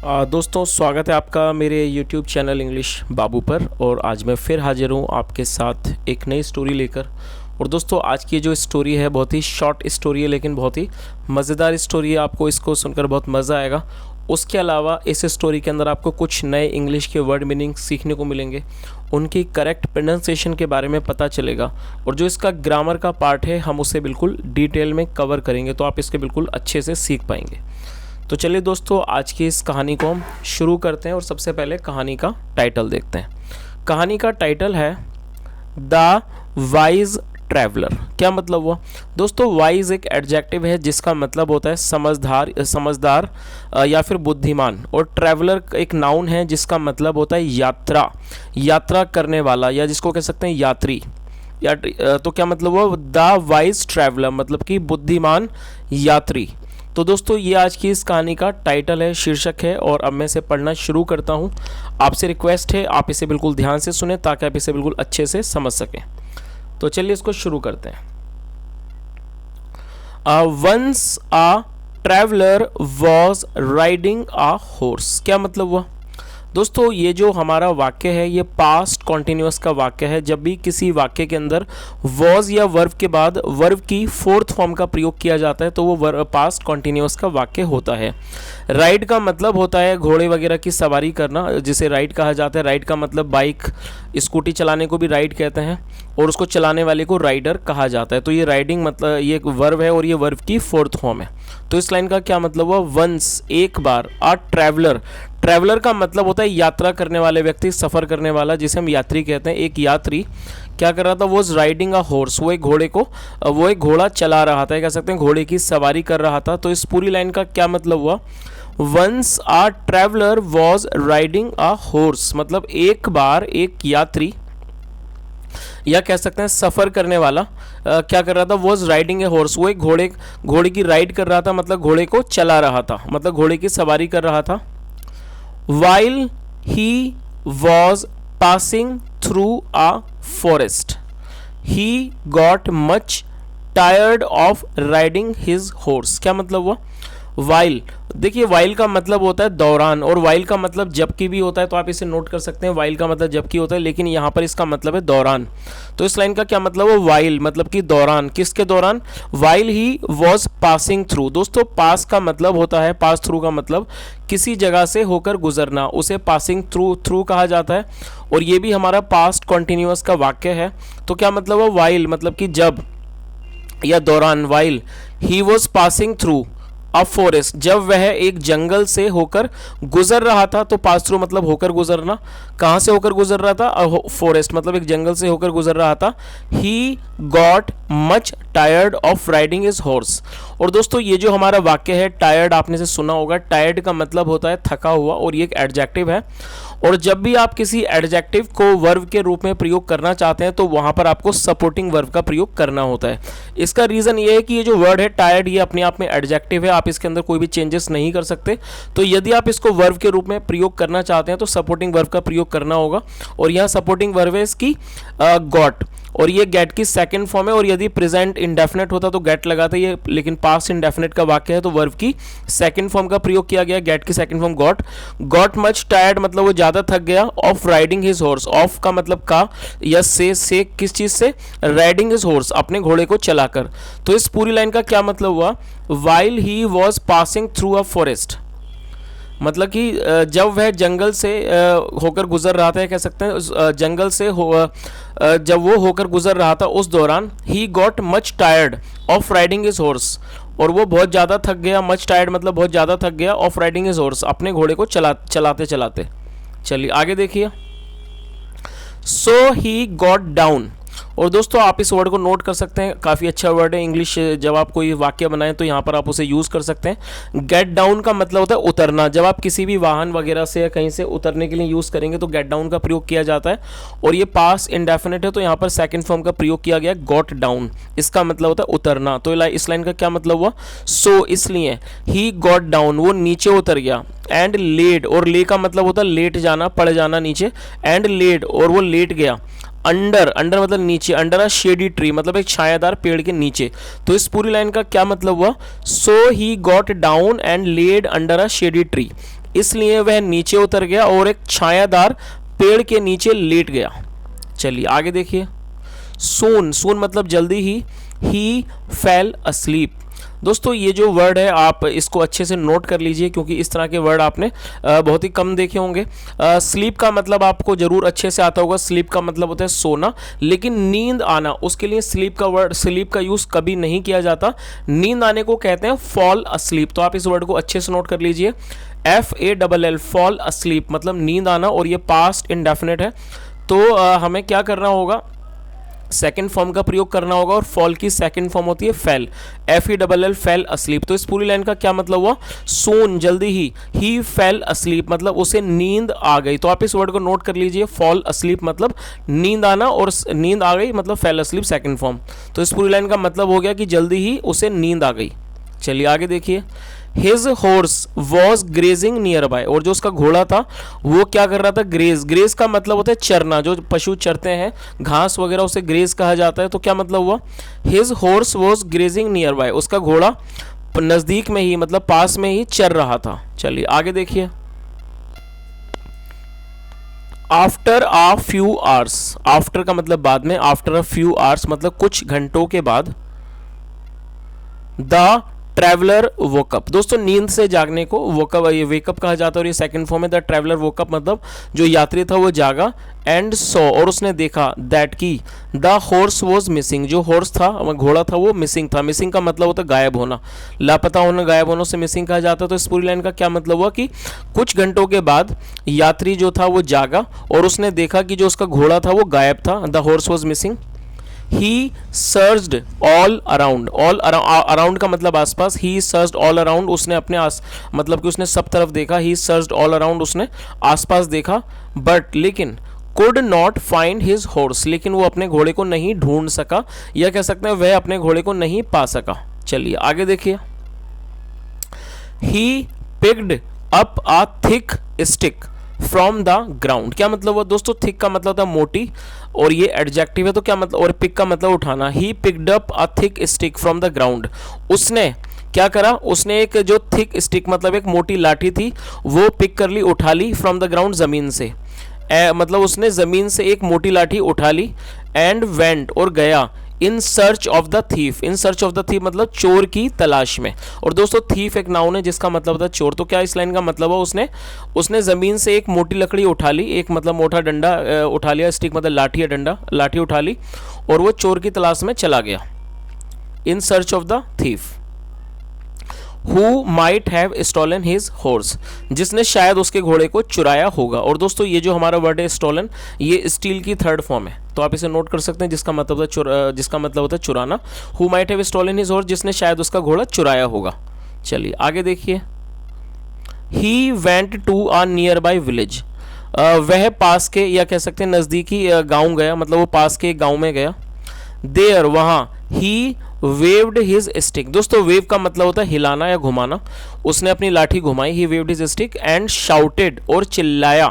दोस्तों स्वागत है आपका मेरे YouTube चैनल इंग्लिश बाबू पर। और आज मैं फिर हाजिर हूँ आपके साथ एक नई स्टोरी लेकर। और दोस्तों आज की जो स्टोरी है बहुत ही शॉर्ट स्टोरी है, लेकिन बहुत ही मज़ेदार स्टोरी है। आपको इसको सुनकर बहुत मज़ा आएगा। उसके अलावा इस स्टोरी के अंदर आपको कुछ नए इंग्लिश के वर्ड मीनिंग सीखने को मिलेंगे, उनकी करेक्ट प्रोनाउंसिएशन के बारे में पता चलेगा, और जो इसका ग्रामर का पार्ट है हम उसे बिल्कुल डिटेल में कवर करेंगे, तो आप इसके बिल्कुल अच्छे से सीख पाएंगे। तो चलिए दोस्तों आज की इस कहानी को हम शुरू करते हैं। और सबसे पहले कहानी का टाइटल देखते हैं। कहानी का टाइटल है द वाइज ट्रैवलर। क्या मतलब हुआ दोस्तों? वाइज एक एडजेक्टिव है जिसका मतलब होता है समझदार या फिर बुद्धिमान। और ट्रैवलर एक नाउन है जिसका मतलब होता है यात्रा करने वाला, या जिसको कह सकते हैं यात्री। तो क्या मतलब हुआ? द वाइज ट्रैवलर मतलब कि बुद्धिमान यात्री। तो दोस्तों ये आज की इस कहानी का टाइटल है, शीर्षक है। और अब मैं इसे पढ़ना शुरू करता हूँ। आपसे रिक्वेस्ट है आप इसे बिल्कुल ध्यान से सुने ताकि आप इसे बिल्कुल अच्छे से समझ सकें। तो चलिए इसको शुरू करते हैं। Once a traveller was riding a horse. क्या मतलब हुआ दोस्तों? ये जो हमारा वाक्य है ये पास्ट कॉन्टिन्यूअस का वाक्य है। जब भी किसी वाक्य के अंदर वॉज या वर्ब के बाद वर्ब की फोर्थ फॉर्म का प्रयोग किया जाता है तो वो पास्ट कॉन्टिन्यूअस का वाक्य होता है। राइड का मतलब होता है घोड़े वगैरह की सवारी करना, जिसे राइड कहा जाता है। राइड का मतलब बाइक स्कूटी चलाने को भी राइड कहते हैं, और उसको चलाने वाले को राइडर कहा जाता है। तो ये राइडिंग मतलब ये एक वर्ब है और ये वर्ब की फोर्थ फॉर्म है। तो इस लाइन का क्या मतलब हुआ? वंस एक बार, अ ट्रैवलर का मतलब होता है यात्रा करने वाले व्यक्ति, सफ़र करने वाला, जिसे हम यात्री कहते हैं। एक यात्री क्या कर रहा था? वो राइडिंग अ हॉर्स, वो एक घोड़ा चला रहा था, कह सकते हैं घोड़े की सवारी कर रहा था। तो इस पूरी लाइन का क्या मतलब हुआ? Once a traveller was riding a horse मतलब एक बार एक यात्री, या कह सकते हैं सफ़र करने वाला क्या कर रहा था? वॉज राइडिंग ए हॉर्स, वो एक घोड़े की राइड कर रहा था, मतलब घोड़े को चला रहा था, मतलब घोड़े की सवारी कर रहा था। While he was passing through a forest, he got much tired of riding his horse। क्या मतलब हुआ? वाइल, देखिए वाइल का मतलब होता है दौरान, और वाइल का मतलब जबकि भी होता है, तो आप इसे नोट कर सकते हैं। वाइल का मतलब जबकि होता है, लेकिन यहाँ पर इसका मतलब है दौरान। तो इस लाइन का क्या मतलब है? वाइल मतलब कि दौरान। किसके दौरान? While he was passing through. दोस्तों पास का मतलब होता है, पास थ्रू का मतलब किसी जगह से होकर गुजरना, उसे पासिंग थ्रू कहा जाता है। और ये भी हमारा पास्ट कॉन्टिन्यूअस का वाक्य है। तो क्या मतलब है? वाइल मतलब कि जब या दौरान। While he was passing through a forest, जब वह एक जंगल से होकर गुजर रहा था। तो पास थ्रू मतलब होकर गुजरना। कहाँ से होकर गुजर रहा था? फॉरेस्ट मतलब एक जंगल से होकर गुजर रहा था। He got much tired of riding his horse. और दोस्तों ये जो हमारा वाक्य है, टायर्ड आपने से सुना होगा। टायर्ड का मतलब होता है थका हुआ, और ये एक एडजेक्टिव है। और जब भी आप किसी एडजेक्टिव को वर्ब के रूप में प्रयोग करना चाहते हैं तो वहाँ पर आपको सपोर्टिंग वर्ब का प्रयोग करना होता है। इसका रीज़न ये है कि ये जो वर्ड है टायर्ड, ये अपने आप में एडजेक्टिव है, आप इसके अंदर कोई भी चेंजेस नहीं कर सकते। तो यदि आप इसको वर्ब के रूप में प्रयोग करना चाहते हैं तो सपोर्टिंग वर्ब का प्रयोग करना होगा। और यहाँ सपोर्टिंग वर्ब है इसकी गॉट, और ये गेट की सेकंड फॉर्म है। और यदि प्रेजेंट इंडेफिनेट होता तो गेट लगाते ये, लेकिन पास्ट इंडेफिनेट का वाक्य है तो वर्ब की सेकंड फॉर्म का प्रयोग किया गया। गेट की second form got much tired मतलब वो ज़्यादा थक गया। Of riding his horse, of का मतलब का, या से किस चीज़ से? राइडिंग हिज हॉर्स अपने घोड़े को चलाकर। तो इस पूरी लाइन का क्या मतलब हुआ? While he was passing through a forest मतलब कि जब वह जंगल से होकर गुजर रहा था, कह सकते हैं जंगल से जब वो होकर गुजर रहा था उस दौरान he got much tired of riding his horse, और वो बहुत ज़्यादा थक गया। मच टायर्ड मतलब बहुत ज़्यादा थक गया। ऑफ राइडिंग हिज हॉर्स अपने घोड़े को चलाते चलाते। चलिए आगे देखिए। सो ही गॉट डाउन। और दोस्तों आप इस वर्ड को नोट कर सकते हैं, काफ़ी अच्छा वर्ड है। इंग्लिश जब आप कोई वाक्य बनाएं तो यहाँ पर आप उसे यूज़ कर सकते हैं। गेट डाउन का मतलब होता है उतरना। जब आप किसी भी वाहन वगैरह से या कहीं से उतरने के लिए यूज़ करेंगे तो गेट डाउन का प्रयोग किया जाता है। और ये पास इंडेफिनेट है तो यहाँ पर सेकंड फॉर्म का प्रयोग किया गया गॉट डाउन, इसका मतलब होता है उतरना। तो इस लाइन का क्या मतलब हुआ? सो इसलिए ही गॉट डाउन वो नीचे उतर गया। एंड लेड, और ले का मतलब होता है लेट जाना, पड़ जाना नीचे। एंड लेड और वो लेट गया। अंडर मतलब नीचे, अंडर अ शेडी ट्री मतलब एक छायादार पेड़ के नीचे। तो इस पूरी लाइन का क्या मतलब हुआ? So he got down and laid under a shady tree. इसलिए वह नीचे उतर गया और एक छायादार पेड़ के नीचे लेट गया। चलिए आगे देखिए। सून, सून मतलब जल्दी ही फेल अस्लीप। दोस्तों ये जो वर्ड है आप इसको अच्छे से नोट कर लीजिए, क्योंकि इस तरह के वर्ड आपने बहुत ही कम देखे होंगे। स्लीप का मतलब आपको जरूर अच्छे से आता होगा। स्लीप का मतलब होता है सोना, लेकिन नींद आना, उसके लिए स्लीप का यूज़ कभी नहीं किया जाता। नींद आने को कहते हैं फॉल अस्लीप। तो आप इस वर्ड को अच्छे से नोट कर लीजिए। FALL, फॉल अस्लीप मतलब नींद आना, और ये पास्ट इंडेफिनिट है। तो हमें क्या करना होगा, सेकंड फॉर्म का प्रयोग करना होगा, और फॉल की सेकंड फॉर्म होती है फेल, FELL, फेल अस्लीप। तो इस पूरी लाइन का क्या मतलब हुआ, सून जल्दी ही फेल अस्लीप मतलब उसे नींद आ गई। तो आप इस वर्ड को नोट कर लीजिए, फॉल अस्लीप मतलब नींद आना, और नींद आ गई मतलब फेल अस्लीप सेकंड फॉर्म। तो इस पूरी लाइन का मतलब हो गया कि जल्दी ही उसे नींद आ गई। चलिए आगे देखिए। His horse was grazing near by, और जो उसका घोड़ा था वो क्या कर रहा था, ग्रेज। ग्रेज का मतलब होता है चरना, जो पशु चरते हैं घास वगैरह उसे ग्रेज कहा जाता है। तो क्या मतलब हुआ, his horse was grazing near by, उसका घोड़ा नज़दीक में ही मतलब पास में ही चर रहा था। चलिए आगे देखिए। After a few hours, after का मतलब बाद में, आफ्टर अ फ्यू आवर्स मतलब कुछ घंटों के बाद। द ट्रैवलर वोकअप, दोस्तों नींद से जागने को वोकअप, ये वेकअप कहा जाता है, और ये सेकंड फॉर्म है। द ट्रैवलर वोकअप मतलब जो यात्री था वो जागा, एंड सॉ और उसने देखा, दैट की द हॉर्स वॉज मिसिंग, जो हॉर्स था घोड़ा था वो मिसिंग था। मिसिंग का मतलब होता है गायब होना, लापता होना, गायब होने से मिसिंग कहा जाता है। तो इस पूरी लाइन का क्या मतलब हुआ कि कुछ घंटों के बाद यात्री जो था वो जागा और उसने देखा कि जो उसका घोड़ा था वो गायब था। The horse was missing. He searched all around, all around का मतलब आसपास। ही सर्च्ड ऑल अराउंड, उसने अपने मतलब कि उसने सब तरफ देखा। ही सर्च्ड ऑल अराउंड, उसने आसपास देखा। बट लेकिन could not find his horse, लेकिन वो अपने घोड़े को नहीं ढूंढ सका, या कह सकते हैं वह अपने घोड़े को नहीं पा सका। चलिए आगे देखिए। He picked up a thick stick from the ground, क्या मतलब हुआ दोस्तों, थिक का मतलब था मोटी, और ये एडजेक्टिव है, तो क्या मतलब, और पिक का मतलब उठाना। He picked up a thick stick from the ground, उसने क्या करा, उसने एक जो थिक स्टिक मतलब एक मोटी लाठी थी वो पिक कर ली, उठा ली, फ्रॉम द ग्राउंड जमीन से, मतलब उसने जमीन से एक मोटी लाठी उठा ली। एंड वेंट और गया, in search of the thief, in search of the thief मतलब चोर की तलाश में। और दोस्तों थीफ एक नाउन है जिसका मतलब होता है चोर। तो क्या इस लाइन का मतलब है, उसने ज़मीन से एक मोटी लकड़ी उठा ली, एक मतलब मोटा डंडा उठा लिया, स्टिक मतलब लाठी या डंडा, लाठी उठा ली और वो चोर की तलाश में चला गया। In search of the thief. Who might have stolen his horse, जिसने शायद उसके घोड़े को चुराया होगा। और दोस्तों ये जो हमारा वर्ड है स्टोलन, ये स्टील की थर्ड फॉर्म है, तो आप इसे नोट कर सकते हैं, जिसका मतलब होता है चुराना। Who might have stolen his horse, जिसने शायद उसका घोड़ा चुराया होगा। चलिए आगे देखिए। He went to a nearby village, वह पास के या कह सकते हैं नज़दीकी गांव गया, मतलब वो पास के गांव में गया। There वहाँ, he वेव्ड हिज स्टिक, दोस्तों वेव का मतलब होता है हिलाना या घुमाना। उसने अपनी लाठी घुमाई, he waved his stick and shouted और चिल्लाया,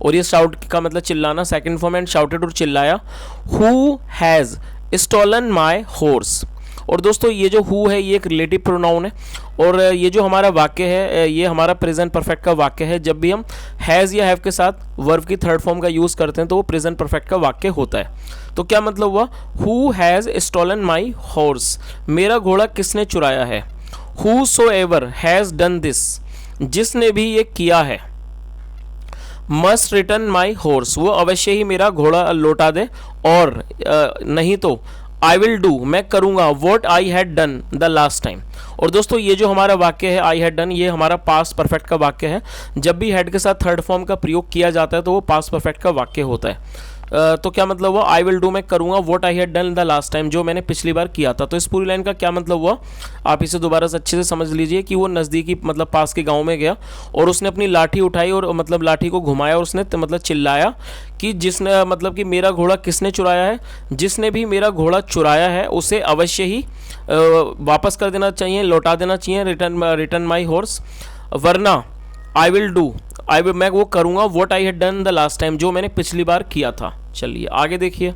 और ये शाउट का मतलब चिल्लाना, सेकंड फॉर्म, एंड शाउटेड और चिल्लाया। Who has stolen my horse. और दोस्तों ये जो हु है ये एक रिलेटिव प्रोनाउन है, और ये जो हमारा वाक्य है ये हमारा प्रेजेंट परफेक्ट का वाक्य है। जब भी हम हैज़ या हैव के साथ वर्ब की थर्ड फॉर्म का यूज़ करते हैं तो वो प्रेजेंट परफेक्ट का वाक्य होता है। तो क्या मतलब हुआ, who has stolen my horse, मेरा घोड़ा किसने चुराया है। Whosoever has done this, जिसने भी ये किया है। मस्ट रिटर्न माई हॉर्स, वो अवश्य ही मेरा घोड़ा लौटा दे, और नहीं तो आई विल डू, मैं करूँगा, what I had done the last time. और दोस्तों ये जो हमारा वाक्य है आई हैड डन, ये हमारा पास्ट परफेक्ट का वाक्य है। जब भी हैड के साथ थर्ड फॉर्म का प्रयोग किया जाता है तो वो पास्ट परफेक्ट का वाक्य होता है। तो क्या मतलब हुआ, आई विल डू, मैं करूँगा, what I had done the last time, जो मैंने पिछली बार किया था। तो इस पूरी लाइन का क्या मतलब हुआ, आप इसे दोबारा से अच्छे से समझ लीजिए कि वो नज़दीकी मतलब पास के गांव में गया और उसने अपनी लाठी उठाई और मतलब लाठी को घुमाया और उसने मतलब चिल्लाया कि जिसने मतलब कि मेरा घोड़ा किसने चुराया है। जिसने भी मेरा घोड़ा चुराया है उसे अवश्य ही वापस कर देना चाहिए, लौटा देना चाहिए, रिटर्न माई हॉर्स, वरना आई विल डू, मैं वो करूँगा, what I had done the last time, जो मैंने पिछली बार किया था। चलिए आगे देखिए।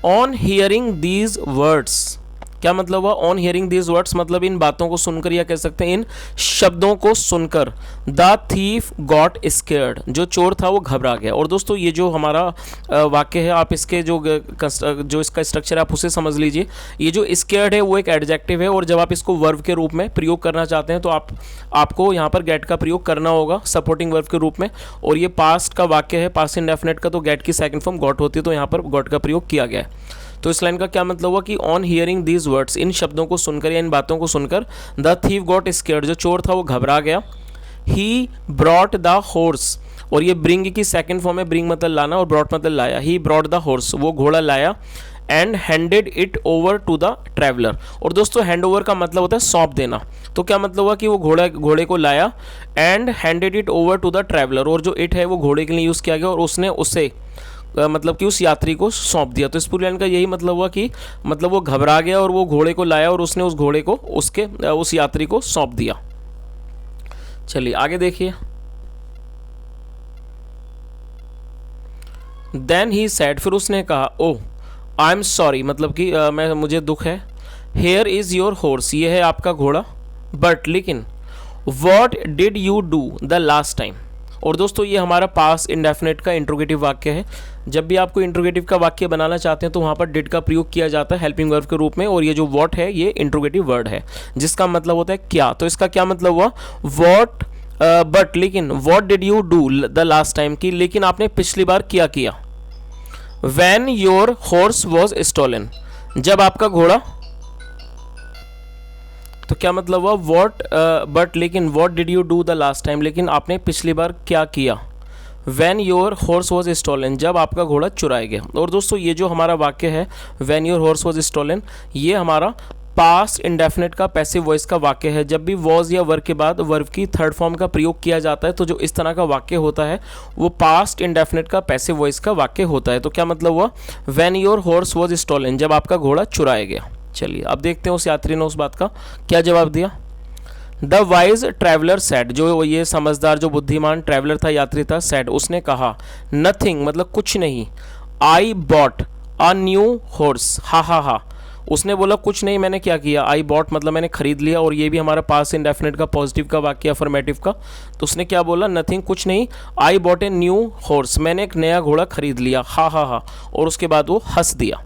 ऑन हियरिंग दीज वर्ड्स, क्या मतलब हुआ? ऑन हियरिंग दीज वर्ड्स मतलब इन बातों को सुनकर, या कह सकते हैं इन शब्दों को सुनकर, द थीफ गॉट स्केयर्ड, जो चोर था वो घबरा गया। और दोस्तों ये जो हमारा वाक्य है, आप इसके जो इसका स्ट्रक्चर है आप उसे समझ लीजिए। ये जो स्केयर्ड है वो एक एडजेक्टिव है, और जब आप इसको वर्ब के रूप में प्रयोग करना चाहते हैं तो आपको यहाँ पर गेट का प्रयोग करना होगा सपोर्टिंग वर्ब के रूप में। और ये पास्ट का वाक्य है, पास्ट इंडेफिनिट का, तो गेट की सेकंड फॉर्म गॉट होती है, तो यहाँ पर गॉट का प्रयोग किया गया है। तो इस लाइन का क्या मतलब हुआ कि ऑन हियरिंग दीज वर्ड्स, इन शब्दों को सुनकर या इन बातों को सुनकर, द थीफ गॉट स्केयर्ड, जो चोर था वो घबरा गया। ही ब्रॉट द हॉर्स, और ये ब्रिंग की सेकंड फॉर्म है, ब्रिंग मतलब लाना और ब्रॉट मतलब लाया। ही ब्रॉट द हॉर्स, वो घोड़ा लाया, and handed it over to the traveller. और दोस्तों हैंड ओवर का मतलब होता है सौंप देना। तो क्या मतलब हुआ कि वो घोड़े को लाया, and handed it over to the traveller, और जो इट है वो घोड़े के लिए यूज़ किया गया, और उसने उसे मतलब कि उस यात्री को सौंप दिया। तो इस पूरी लाइन का यही मतलब हुआ कि मतलब वो घबरा गया और वो घोड़े को लाया और उसने उस घोड़े को उस यात्री को सौंप दिया। चलिए आगे देखिए। देन ही सेड, फिर उसने कहा, ओह आई एम सॉरी, मतलब कि मुझे दुख है। हेयर इज़ योर हॉर्स, ये है आपका घोड़ा। बट लेकिन, what did you do the last time. और दोस्तों ये हमारा पास्ट इंडेफिनिट का इंट्रोगेटिव वाक्य है। जब भी आपको इंट्रोगेटिव का वाक्य बनाना चाहते हैं तो वहाँ पर डिड का प्रयोग किया जाता है हेल्पिंग वर्ब के रूप में, और ये जो वॉट है ये इंट्रोगेटिव वर्ड है जिसका मतलब होता है क्या। तो इसका क्या मतलब हुआ? वॉट बट लेकिन, what did you do the last time, की लेकिन आपने पिछली बार क्या किया। When your horse was stolen, जब आपका घोड़ा, तो क्या मतलब हुआ? वॉट बट लेकिन, what did you do the last time, लेकिन आपने पिछली बार क्या किया। When your horse was stolen, जब आपका घोड़ा चुराया गया। और दोस्तों ये जो हमारा वाक्य है when your horse was stolen, ये हमारा पास्ट इंडेफिनिट का पैसिव वॉइस का वाक्य है। जब भी वॉज या वर्ब के बाद वर्ब की थर्ड फॉर्म का प्रयोग किया जाता है तो जो इस तरह का वाक्य होता है वो पास्ट इंडेफिनिट का पैसिव वॉइस का वाक्य होता है। तो क्या मतलब हुआ? When your horse was stolen, जब आपका घोड़ा चुराया गया। चलिए अब देखते हैं उस यात्री ने उस बात का क्या जवाब दिया। द वाइज ट्रैवलर सेड, जो ये समझदार जो बुद्धिमान ट्रैवलर था, यात्री था, सेड उसने कहा, नथिंग मतलब कुछ नहीं, I bought a new horse, हा हा हा। उसने बोला कुछ नहीं, मैंने क्या किया। आई बॉट मतलब मैंने खरीद लिया, और ये भी हमारा पास्ट इंडेफिनिट का पॉजिटिव का वाक्य, अफर्मेटिव का। तो उसने क्या बोला? नथिंग कुछ नहीं, I bought a new horse, मैंने एक नया घोड़ा खरीद लिया, हा हा हा। और उसके बाद वो हंस दिया।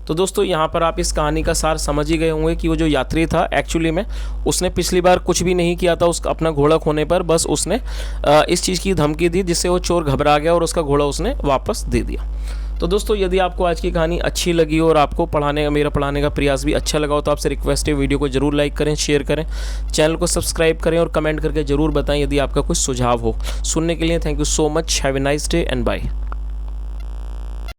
तो दोस्तों यहाँ पर आप इस कहानी का सार समझ ही गए होंगे कि वो जो यात्री था एक्चुअली में उसने पिछली बार कुछ भी नहीं किया था उसका अपना घोड़ा खोने पर, बस उसने इस चीज़ की धमकी दी जिससे वो चोर घबरा गया और उसका घोड़ा उसने वापस दे दिया। तो दोस्तों यदि आपको आज की कहानी अच्छी लगी और आपको मेरा पढ़ाने का प्रयास भी अच्छा लगा हो तो आपसे रिक्वेस्ट है वीडियो को जरूर लाइक करें, शेयर करें, चैनल को सब्सक्राइब करें और कमेंट करके ज़रूर बताएं यदि आपका कुछ सुझाव हो। सुनने के लिए thank you so much, have a nice day and bye.